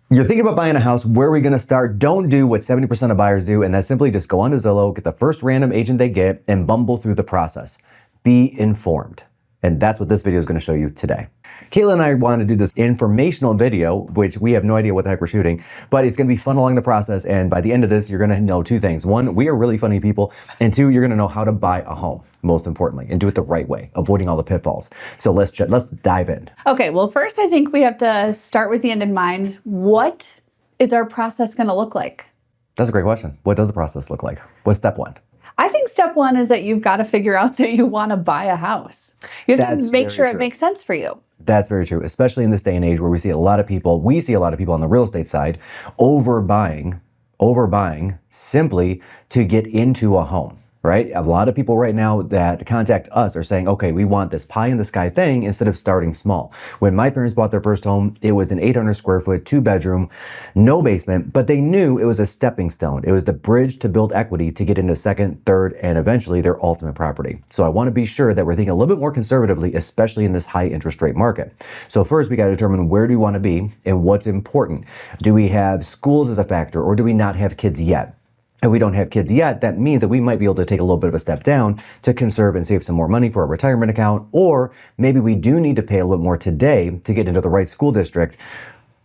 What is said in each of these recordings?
You're thinking about buying a house, where are we gonna start? Don't do what 70% of buyers do, and that's simply just go onto Zillow, get the first random agent they get, and bumble through the process. Be informed. And that's what this video is gonna show you today. Kayla and I wanted to do this informational video, which we have no idea what the heck we're shooting, but it's gonna be fun along the process, and by the end of this, you're gonna know two things. One, we are really funny people, and two, you're gonna know how to buy a home, most importantly, and do it the right way, avoiding all the pitfalls. So let's dive in. Okay, well, first I think we have to start with the end in mind. What is our process gonna look like? That's a great question. What does the process look like? What's step one? I think step one is that you've got to figure out that you want to buy a house. You have to make sure it makes sense for you. That's very true, especially in this day and age where we see a lot of people on the real estate side overbuying simply to get into a home. Right? A lot of people right now that contact us are saying, okay, we want this pie in the sky thing instead of starting small. When my parents bought their first home, it was an 800 square foot, 2-bedroom, no basement, but they knew it was a stepping stone. It was the bridge to build equity to get into second, third, and eventually their ultimate property. So I want to be sure that we're thinking a little bit more conservatively, especially in this high interest rate market. So first we got to determine where do we want to be and what's important. Do we have schools as a factor, or do we not have kids yet? If we don't have kids yet, that means that we might be able to take a little bit of a step down to conserve and save some more money for a retirement account, or maybe we do need to pay a little more today to get into the right school district,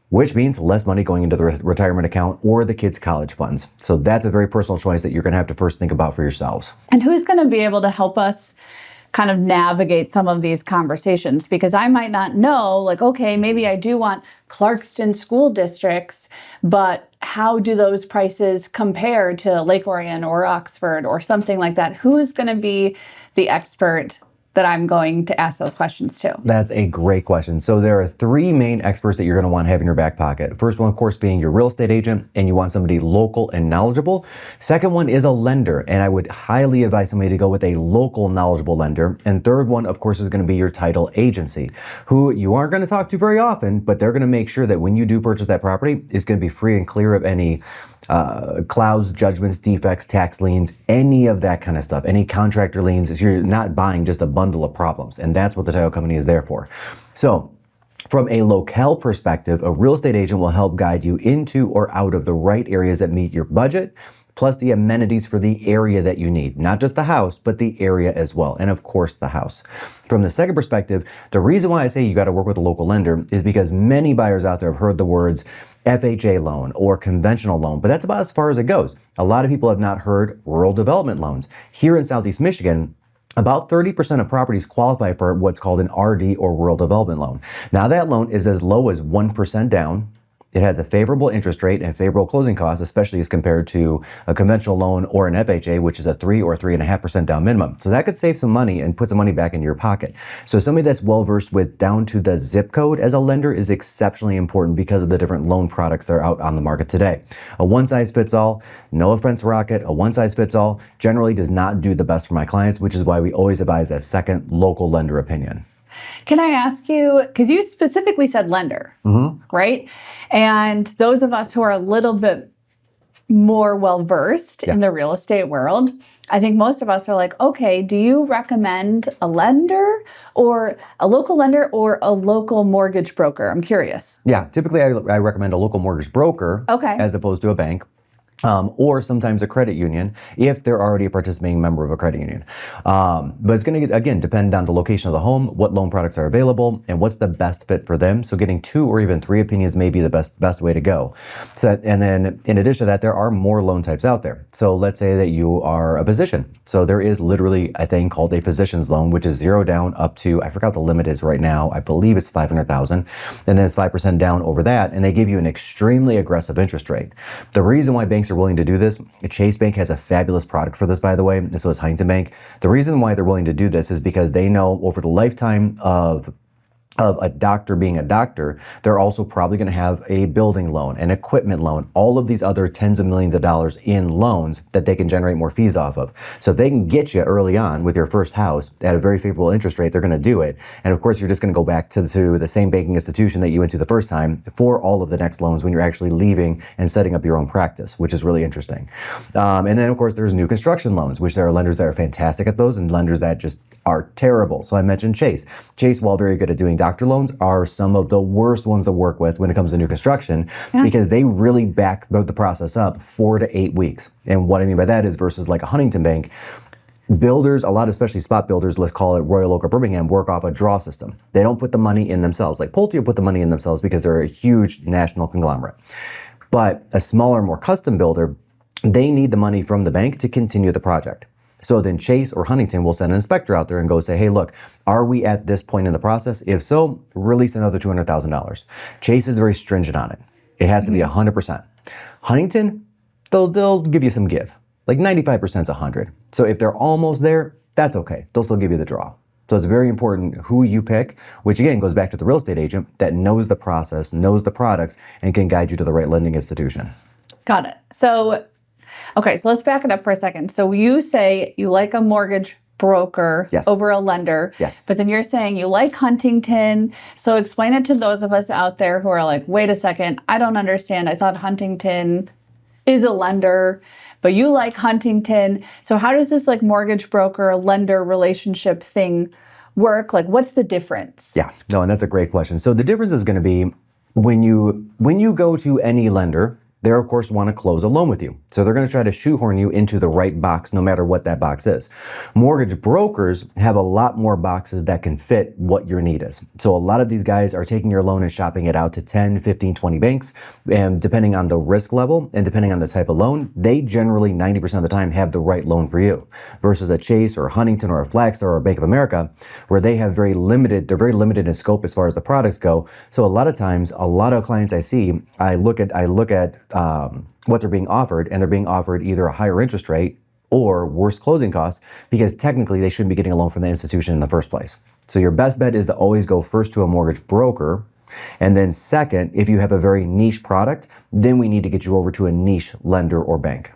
which means less money going into the retirement account or the kids' college funds. So that's a very personal choice that you're gonna have to first think about for yourselves. And who's gonna be able to help us kind of navigate some of these conversations? Because I might not know, like, okay, maybe I do want Clarkston school districts, but how do those prices compare to Lake Orion or Oxford or something like that? Who's going to be the expert that I'm going to ask those questions to? That's a great question. So there are three main experts that you're going to want to have in your back pocket. First one, of course, being your real estate agent, and you want somebody local and knowledgeable. Second one is a lender, and I would highly advise somebody to go with a local, knowledgeable lender. And third one, of course, is going to be your title agency, who you aren't going to talk to very often, but they're going to make sure that when you do purchase that property, it's going to be free and clear of any clouds, judgments, defects, tax liens, any of that kind of stuff, any contractor liens. You're not buying just a bundle of problems, and that's what the title company is there for. So from a locale perspective, a real estate agent will help guide you into or out of the right areas that meet your budget, plus the amenities for the area that you need. Not just the house, but the area as well. And of course, the house. From the second perspective, the reason why I say you got to work with a local lender is because many buyers out there have heard the words FHA loan or conventional loan, but that's about as far as it goes. A lot of people have not heard rural development loans. Here in Southeast Michigan, about 30% of properties qualify for what's called an RD or rural development loan. Now that loan is as low as 1% down. It has a favorable interest rate and favorable closing costs, especially as compared to a conventional loan or an FHA, which is a 3 or 3.5% down minimum. So that could save some money and put some money back into your pocket. So somebody that's well versed with down to the zip code as a lender is exceptionally important because of the different loan products that are out on the market today. A one size fits all, no offense, Rocket, a one size fits all generally does not do the best for my clients, which is why we always advise that second local lender opinion. Can I ask you, because you specifically said lender, right? And those of us who are a little bit more well-versed in the real estate world, I think most of us are like, okay, do you recommend a lender or a local lender or a local mortgage broker? I'm curious. Yeah, typically I recommend a local mortgage broker as opposed to a bank. Or sometimes a credit union if they're already a participating member of a credit union. But it's going to, again, depend on the location of the home, what loan products are available, and what's the best fit for them. So getting 2 or even 3 opinions may be the best way to go. So, and then in addition to that, there are more loan types out there. So let's say that you are a physician. So there is literally a thing called a physician's loan, which is 0 down up to, I forgot what the limit is right now. I believe it's $500,000, and then it's 5% down over that, and they give you an extremely aggressive interest rate. The reason why banks are willing to do this, Chase Bank has a fabulous product for this, by the way, and so is Huntington Bank. The reason why they're willing to do this is because they know over the lifetime of a doctor being a doctor, they're also probably going to have a building loan, an equipment loan, all of these other tens of millions of dollars in loans that they can generate more fees off of. So if they can get you early on with your first house at a very favorable interest rate, they're going to do it. And of course, you're just going to go back to the same banking institution that you went to the first time for all of the next loans when you're actually leaving and setting up your own practice, which is really interesting. And then of course, there's new construction loans, which there are lenders that are fantastic at those and lenders that just are terrible. So I mentioned Chase. Chase, while very good at doing doctor loans are some of the worst ones to work with when it comes to new construction because they really back the process up 4 to 8 weeks. And what I mean by that is versus like a Huntington Bank, builders, a lot, especially spot builders, let's call it Royal Oak or Birmingham, work off a draw system. They don't put the money in themselves. Like Pulte will put the money in themselves because they're a huge national conglomerate. But a smaller, more custom builder, they need the money from the bank to continue the project. So then Chase or Huntington will send an inspector out there and go say, hey, look, are we at this point in the process? If so, release another $200,000. Chase is very stringent on it. It has to be 100%. Huntington, they'll give you some give. Like 95% is 100. So if they're almost there, that's okay. They'll still give you the draw. So it's very important who you pick, which again goes back to the real estate agent that knows the process, knows the products, and can guide you to the right lending institution. Got it. So, okay, so let's back it up for a second. So you say you like a mortgage broker over a lender. Yes. But then you're saying you like Huntington. So explain it to those of us out there who are like, wait a second, I don't understand. I thought Huntington is a lender, but you like Huntington. So how does this like mortgage broker lender relationship thing work? Like what's the difference? Yeah, no, and that's a great question. So the difference is going to be when you go to any lender, they of course want to close a loan with you. So they're going to try to shoehorn you into the right box no matter what that box is. Mortgage brokers have a lot more boxes that can fit what your need is. So a lot of these guys are taking your loan and shopping it out to 10, 15, 20 banks. And depending on the risk level and depending on the type of loan, they generally 90% of the time have the right loan for you versus a Chase or a Huntington or a Flagstar or a Bank of America where they have they're very limited in scope as far as the products go. So a lot of times, a lot of clients I see, I look at what they're being offered, and they're being offered either a higher interest rate or worse closing costs because technically they shouldn't be getting a loan from the institution in the first place. So your best bet is to always go first to a mortgage broker. And then second, if you have a very niche product, then we need to get you over to a niche lender or bank.